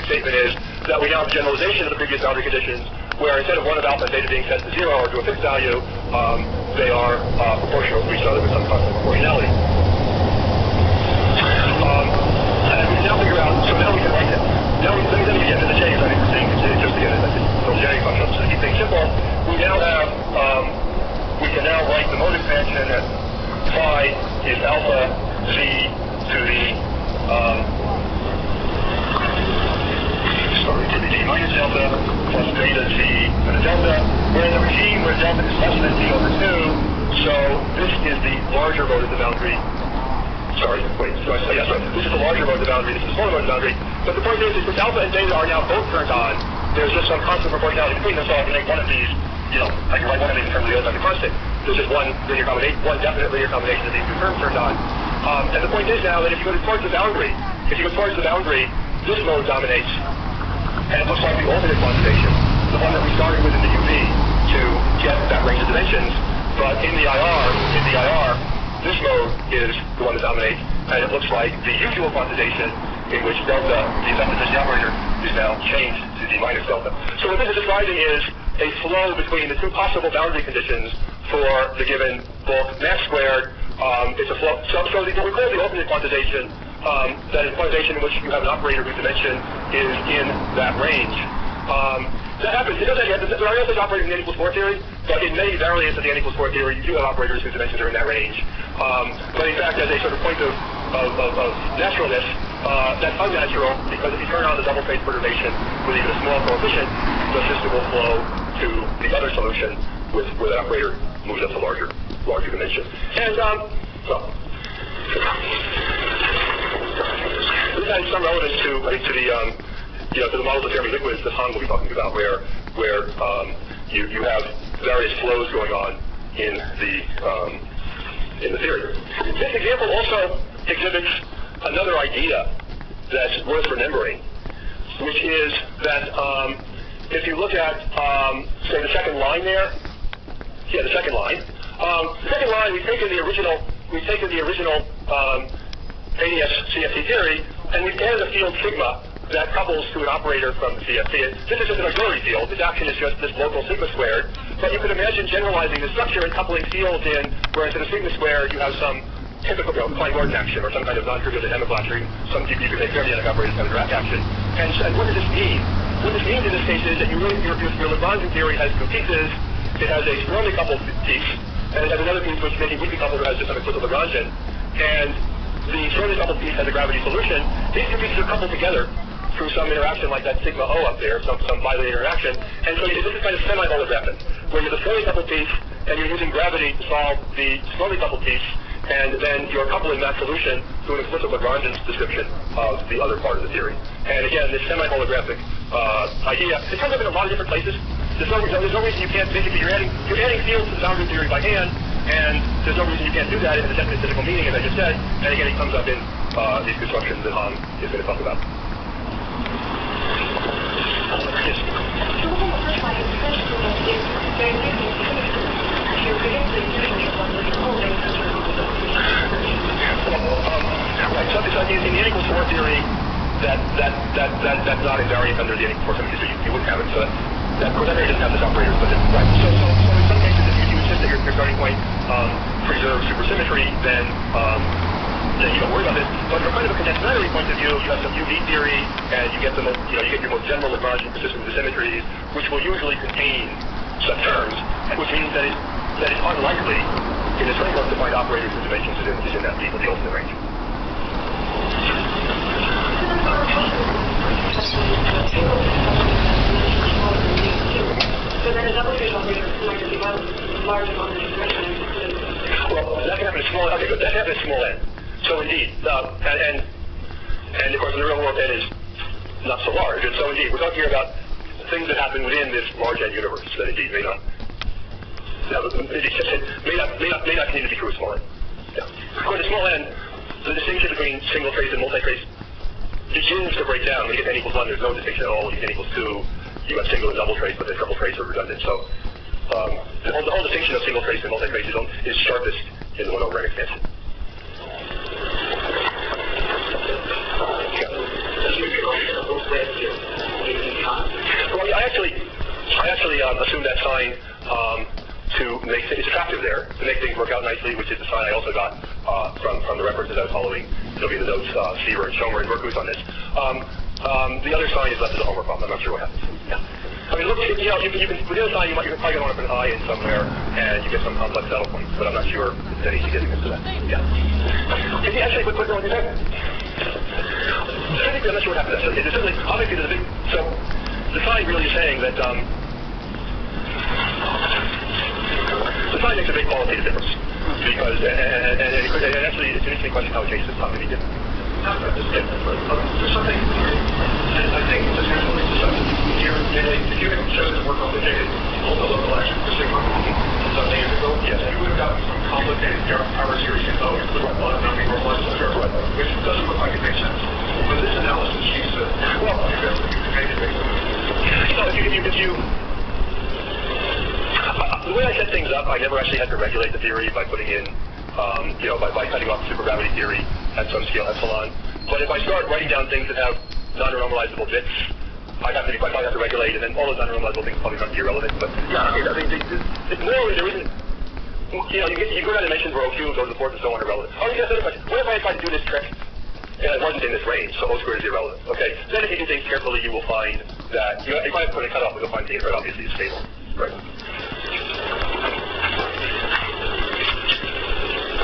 scientific statement is that we now have a generalization of the previous boundary conditions, where instead of 1 of alpha and beta being set to 0 or to a fixed value, they are proportional to each other with some constant proportionality. And we can now figure out, so now we can write it. Now let me get to the change. I think the thing is just again, that's a Jacobi function. So to keep things simple, we now have, we can now write the mode expansion that phi is alpha z to the to the d minus delta plus beta z to the delta, where in the regime where delta is less than d over 2, so this is the larger mode of the boundary. Sorry, wait, so this is the larger mode of the boundary, this is the smaller mode of the boundary, but the point is since alpha and beta are now both turned on, there's just some constant proportionality between them, so I can make one of these, I can write one of these in terms of the other as a constant. There's just one linear combination, one definite linear combination of these two terms turned on. And the point is now that if you go towards the boundary, this mode dominates, and it looks like the alternate quantization, the one that we started with in the UV to get that range of dimensions, but in the IR, this mode is the one that dominates, and it looks like the usual quantization in which delta, the effective efficiency operator, is now changed to d minus delta. So what this is describing is a flow between the two possible boundary conditions for the given bulk mass squared. It's a flow. So what we call the alternate quantization, that is a quantization in which you have an operator whose dimension is in that range. That happens. It doesn't happen. There are no such operators in the n equals 4 theory, but in many variants of the n equals 4 theory, you do have operators whose dimensions are in that range. But in fact, as a sort of point of naturalness, that's unnatural, because if you turn on the double phase perturbation with even a small coefficient, the system will flow to the other solution where that operator moves up to larger dimension. And this has some relevance to the models of Fermi liquids that Han will be talking about, where you have various flows going on in the theory. This example also exhibits another idea that's worth remembering, which is that if you look at say the second line there, the second line, we've taken the original ADS CFT theory, and we've added a field sigma that couples to an operator from the CFT. This is just an auxiliary field. Its action is just this local sigma squared. But you could imagine generalizing the structure and coupling fields in, where instead of sigma squared, you have some typical Klein-Gordon action or some kind of non-trivial dynamic action. Some you could take thermodynamic operators kind of direct action. And what does this mean? What this means in this case is that your Lagrangian theory has two pieces. It has a strongly coupled piece, and it has another piece which maybe weakly coupled or has just some explicit Lagrangian. And the strongly coupled piece has a gravity solution. These two pieces are coupled together through some interaction like that sigma O up there, some bilinear interaction. And so this is kind of semi-holographic, where you have a strongly coupled piece, and you're using gravity to solve the strongly coupled piece, and then you're coupling that solution to an explicit Lagrangian description of the other part of the theory. And again, this semi-holographic idea, it comes up in a lot of different places. There's no reason you can't, basically you're adding fields to the boundary theory by hand, and there's no reason you can't do that in the definite physical meaning, as I just said. And again, it comes up in these constructions that Han is going to talk about. Yes. Right, so in the n equals 4 theory, that's not invariant under the n equals 4 theory, so you wouldn't have it. So that theory doesn't have this operator, but right. So in some cases, if you insist that your starting point preserves supersymmetry, then you don't worry about this. But from kind of a condensatory point of view, you have some UV theory, and you get your most general Lagrangian persistent symmetries, which will usually contain such terms, which means that it's unlikely in this framework to find operators whose dimensions is in that the ultimate range. So then a double phase operator might be large amount of information. Well, that can happen in small. Okay, good. That can happen in small n. So indeed, and of course in the real world n is not so large, and so indeed we're talking here about things that happen within this large n universe that indeed may not continue to be true with small n. Yeah. Of course, in small n, the distinction between single trace and multi-trace begins to break down. When you get n equals 1, there's no distinction at all. When you get n equals 2, you have single and double trace, but then triple trace are redundant. So the whole distinction of single trace and multi-trace is sharpest in the 1 over n expansion. Yeah. assumed that sign to make it's attractive there, to make things work out nicely, which is the sign I also got from the references I was following. There'll be the notes, Seaver and Schomer and Berkowitz on this. The other sign is left as a homework problem. I'm not sure what happens. Yeah. I mean, look, you can, with the other sign, you're probably going to want to put an I in somewhere, and you get some complex saddle points, but I'm not sure it's any easy getting into that. Yeah. Can you actually put on your head? I'm not sure what happened. It's certainly, obviously, there's a big, so the sign really is saying that, the sign makes a big qualitative difference, because, and actually, it's an interesting question how it changes the time. There's something, and I think it's essentially if you had chosen to work on the data, all the local action for Sigma some days ago, yes, you would have gotten some complicated power series info, including a lot of numbing normalized, which doesn't look like it makes sense. But this analysis seems to, well, you can make it make sense. If you the way I set things up, I never actually had to regulate the theory by putting in, by cutting off the supergravity theory at some scale epsilon. But if I start writing down things that have non-normalizable bits, I probably have to regulate, and then all those non-normalizable things probably not be irrelevant. But yeah, I mean, normally there isn't. You go down dimensions where O cubed, O to the fourth, and so on irrelevant. Oh, you guys another question. What if I tried to do this trick and it wasn't in this range, so O squared is irrelevant? Okay. Then if you do things carefully, you will find that if I put a cutoff, you'll find the right obviously is stable. Right.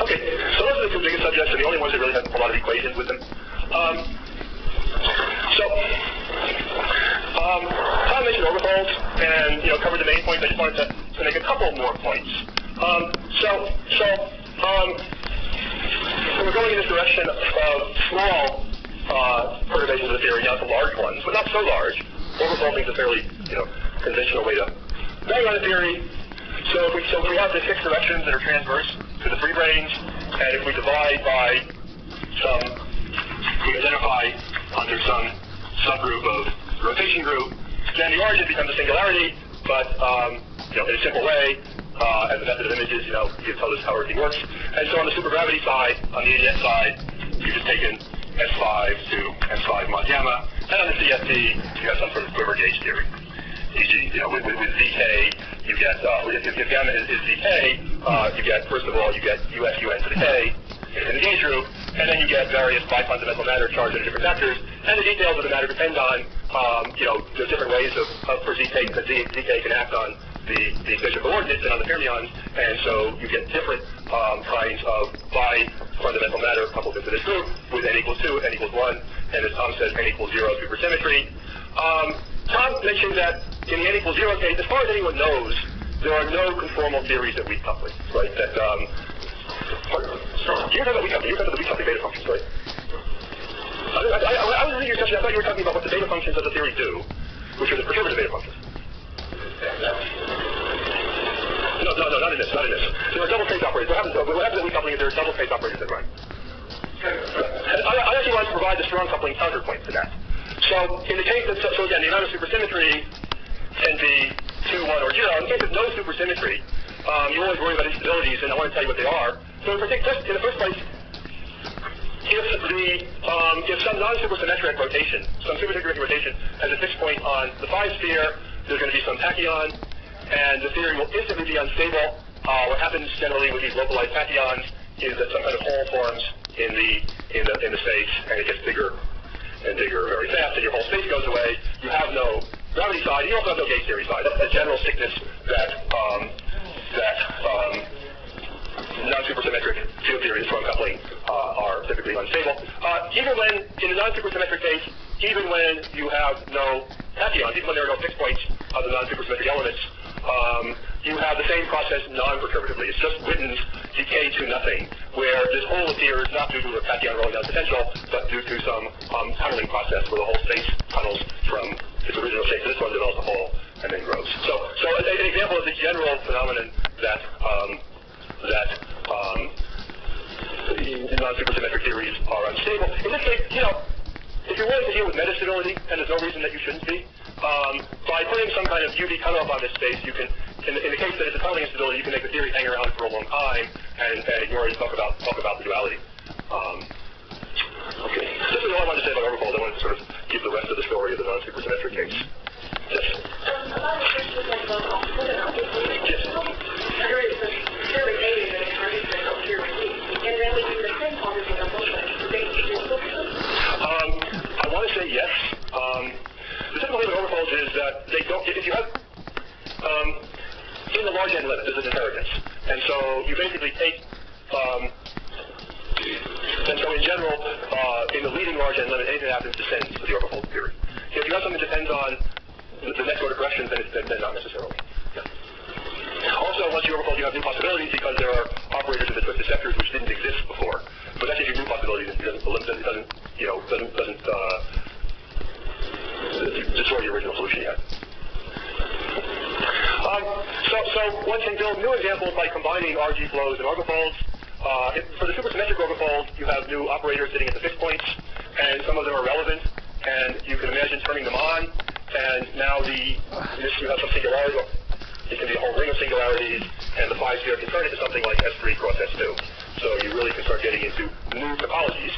Okay, so those are the two biggest subjects, and the only ones that really have a lot of equations with them. Tom mentioned orbifolds and covered the main points. I just wanted to make a couple more points. We're going in this direction of small perturbations of the theory, now to large ones, but not so large. Orbifolding is a fairly conventional way to go around the theory. So if we have the 6 directions that are transverse to the free range, and if we divide by we identify under some subgroup of rotation group, then the origin becomes a singularity, but in a simple way, as a method of images, you can tell this how everything works. And so on the supergravity side, on the ADS side, you've just taken S5 to S5 mod gamma, and on the CFT, you have some sort of quiver gauge theory. E.g., with ZK, you get, if gamma is ZK, you get, first of all, you get US UN to the K in the gauge group, and then you get various bi-fundamental matter charged at different vectors, and the details of the matter depend on, there's different ways for ZK, that ZK can act on the spatial coordinates and on the fermions, and so you get different kinds of bi-fundamental matter coupled into this group with n equals 2, n equals 1, and as Tom says, n equals 0 supersymmetry. Tom mentioned that in the n equals 0 case, as far as anyone knows, there are no conformal theories of weak coupling, right? That, you're talking about weak coupling, the weak coupling beta functions, right? I was reading your discussion, I thought you were talking about what the beta functions of the theory do, which are the perturbative beta functions. No, not in this. There are double trace operators. What happens at weak coupling is there are double trace operators that run. I actually want to provide the strong coupling counterpoint to that. So in the case of, so again, the amount of supersymmetry can be 2, 1, or 0. In the case of no supersymmetry, you always worry about instabilities, and I want to tell you what they are. So in the first place, if some non-supersymmetric rotation, some supersymmetric rotation has a fixed point on the 5 sphere, there's going to be some tachyon, and the theory will instantly be unstable. What happens generally with these localized tachyons is that some kind of hole forms in the space, and it gets bigger and bigger very fast, and your whole space goes away. You have no gravity side. You also have no gauge theory side. That's the general sickness that non-supersymmetric field theories from coupling are typically unstable. Even when, in a non-supersymmetric case, even when you have no tachyons, even when there are no fixed points of the non-supersymmetric elements, you have the same process non-perturbatively. It's just Witten's decay to nothing, where this hole appears not due to a tachyon rolling down potential, but due to some tunneling process where the whole space tunnels from its original shape. This one develops a hole and then grows. So an example of the general phenomenon that non-supersymmetric theories are unstable. In this case, if you're willing to deal with metastability, and there's no reason that you shouldn't be, by putting some kind of UV cutoff on this space, you can, in the case that it's a tunneling instability, you can make the theory hang around for a long time and ignore it and talk about the duality. Okay, this is all I wanted to say about orbifold. I wanted to sort of give the rest of the story of the non-supersymmetric case. Yes? A lot of questions about you basically take, and so in general, in the leading large end limit, anything that happens descends to the orbifold theory. If you have something that depends on the next order corrections, then not necessarily. Yeah. Also, once you overfold, you have new possibilities because there are operators in the twisted sectors which didn't exist before. But that gives you new possibilities. It doesn't destroy the original solution yet. So one can build new examples by combining RG flows and orbifolds. For the supersymmetric orbifold, you have new operators sitting at the fixed points, and some of them are relevant, and you can imagine turning them on, and now you have some singularity. It can be a whole ring of singularities, and the phi sphere can turn into something like S3 cross S2. So you really can start getting into new topologies,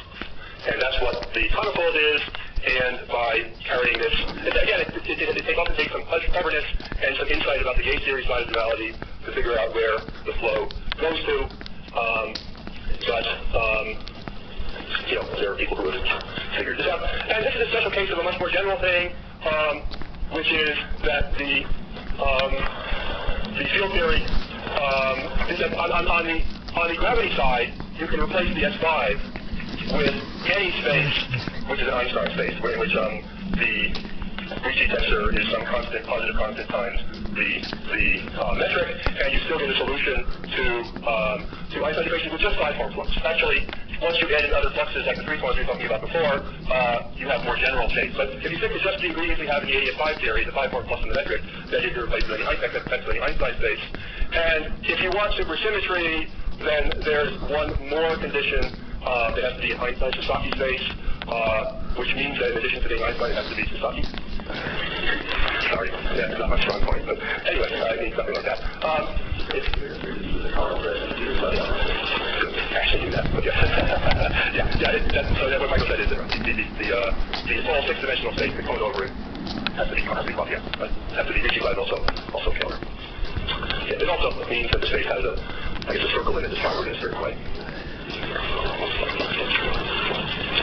and that's what the conofold is. And by carrying this, again, it often takes some cleverness and some insight about the gauge theory side of duality to figure out where the flow goes to. There are people who have figured this out. And this is a special case of a much more general thing, which is that the field theory is that on the gravity side, you can replace the S5 with any space, which is an Einstein space, in which the Ricci tensor is some constant, positive constant times the metric, and you still get a solution to Einstein equations with just 5-form flux. Actually, once you add in other fluxes like the 3-forms we were talking about before, you have more general shapes. But if you stick with just the ingredients we have in the 88.5 theory, the 5-form plus and the metric, then you can replace the Einstein space. And if you want supersymmetry, then there's one more condition. It has to be an Einstein-Sasaki space, which means that in addition to being Einstein, it has to be Sasaki. Sorry, that's not my strong point, but anyway, I mean something like that. Actually do that, but yeah. So what Michael said is that the small 6-dimensional space, the cone over it, has to be buff, yeah. But has to be Ricci glide also killer. Yeah, it also means that the space has a circle in it that's powered in a certain way.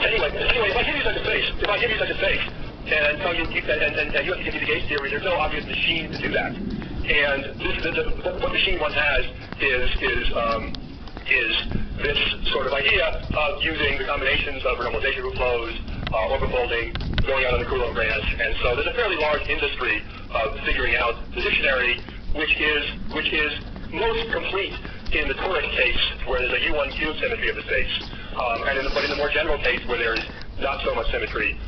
Anyway, if I give you such a space, and tell you, and you have to give me the gauge theory, there's no obvious machine to do that. And what machine one has is this sort of idea of using the combinations of renormalization group flows, orbifolding, going out on the Coulomb branch, and so there's a fairly large industry of figuring out the dictionary, which is most complete in the toric case, where there's a U1 cube symmetry of the space, but in the more general case, where there's not so much symmetry,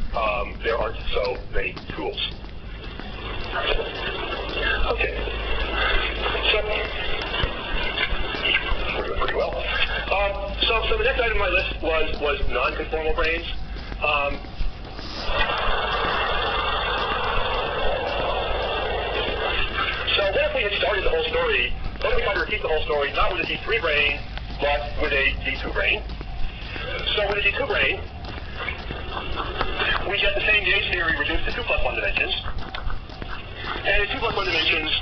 there aren't so many tools. Okay. So we're doing pretty well. So the next item on my list was non-conformal brains. So what if we had started the whole story? What if we tried to repeat the whole story, not with a D3 brain, but with a D2 brain? So with a D2 brain, we get the same gauge theory reduced to 2 + 1 dimensions. And in 2 + 1 dimensions,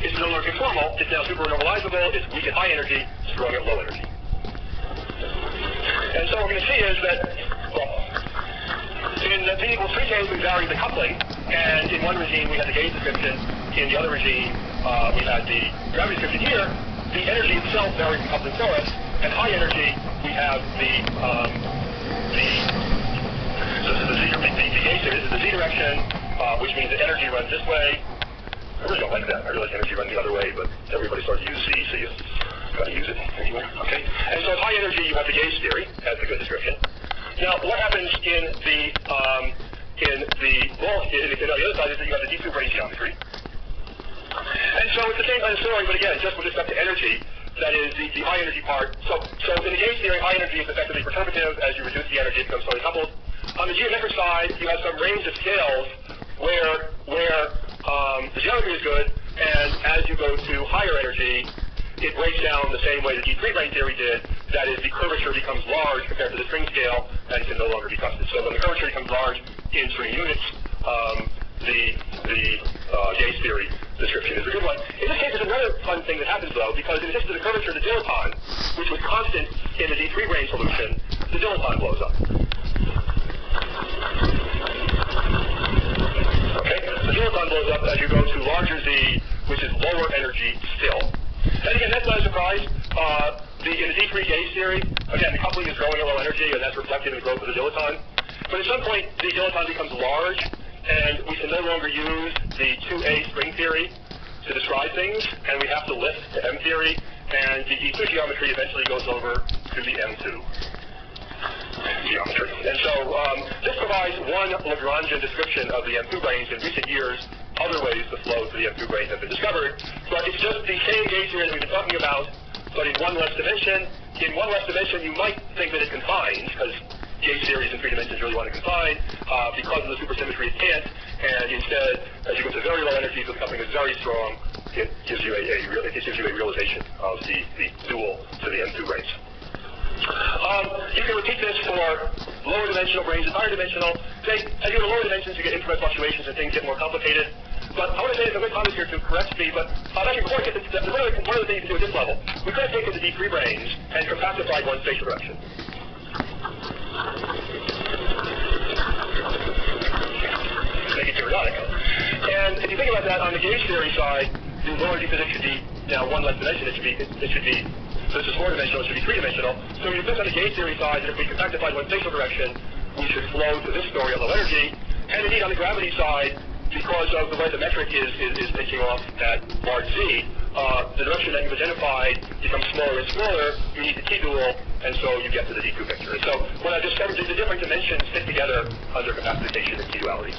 it's no longer conformal, it's now super normalizable, it's weak at high energy, strong at low energy. And so what we're going to see is that, in the V = 3 case, we varied the coupling, and in one regime we had the gauge description, in the other regime we had the gravity description. Here, the energy itself varies from coupling for us. At high energy, we have the gauge theory. This is the Z direction, which means that energy runs this way. I really don't like that. I realize energy runs the other way, but everybody starts to use Z, so you got to use it anyway. Okay. And so at high energy, you have the gauge theory as the good description. Now, what happens on the other side is that you have the D2 brain geometry. And so it's the same kind of story, but again, just with respect to energy, that is the high energy part. So in the gauge theory, high energy is effectively perturbative. As you reduce the energy, it becomes totally coupled. On the geometric side, you have some range of scales where the geometry is good, and as you go to higher energy, it breaks down the same way the D3 brain theory did. That is, the curvature becomes large compared to the string scale, and it can no longer be trusted. So when the curvature becomes large in string units, the gauge theory description is a good one. In this case, there's another fun thing that happens, though, because in addition to the curvature, the dilaton, which was constant in the D3 brain solution, the dilaton blows up. Okay? The dilaton blows up as you go to larger Z, which is lower energy still. And again, that's not a surprise, in the D3 gauge theory, again, the coupling is growing at low energy, and that's reflected in the growth of the dilaton. But at some point, the dilaton becomes large, and we can no longer use the 2A string theory to describe things, and we have to lift to M theory, and the D2 geometry eventually goes over to the M2 geometry. And so this provides one Lagrangian description of the M2 brains. In recent years, other ways to flow to the M2 brains have been discovered, but it's just the same gauge theory that we've been talking about, but in one less dimension. In one less dimension, you might think that it confines, because gauge theories in 3 dimensions really want to confine. Because of the supersymmetry, it can't, and instead, as you go to very low energies, the coupling is very strong. It gives you a realization of the dual to the M2 brains. You can repeat this for lower dimensional brains and higher dimensional. Say, as you go to lower dimensions, you get infrared fluctuations and things get more complicated. But I want to say there's a good comment here to correct me, but actually before I get to one of the things you can do at this level, we could have taken the D3 brains and compactified one spatial direction. Make it periodic. And if you think about that on the gauge theory side, the low energy physics should be now one less dimension. It should be this is 4-dimensional, it should be 3-dimensional. So when you think on the gauge theory side, that if we compactified one spatial direction, we should flow to this story at low energy. And indeed on the gravity side, because of the way the metric is taking off at large Z, the direction that you've identified becomes smaller and smaller. You need the T-dual, and so you get to the D2 picture. So what I just said is the different dimensions fit together under capacitation and T-duality.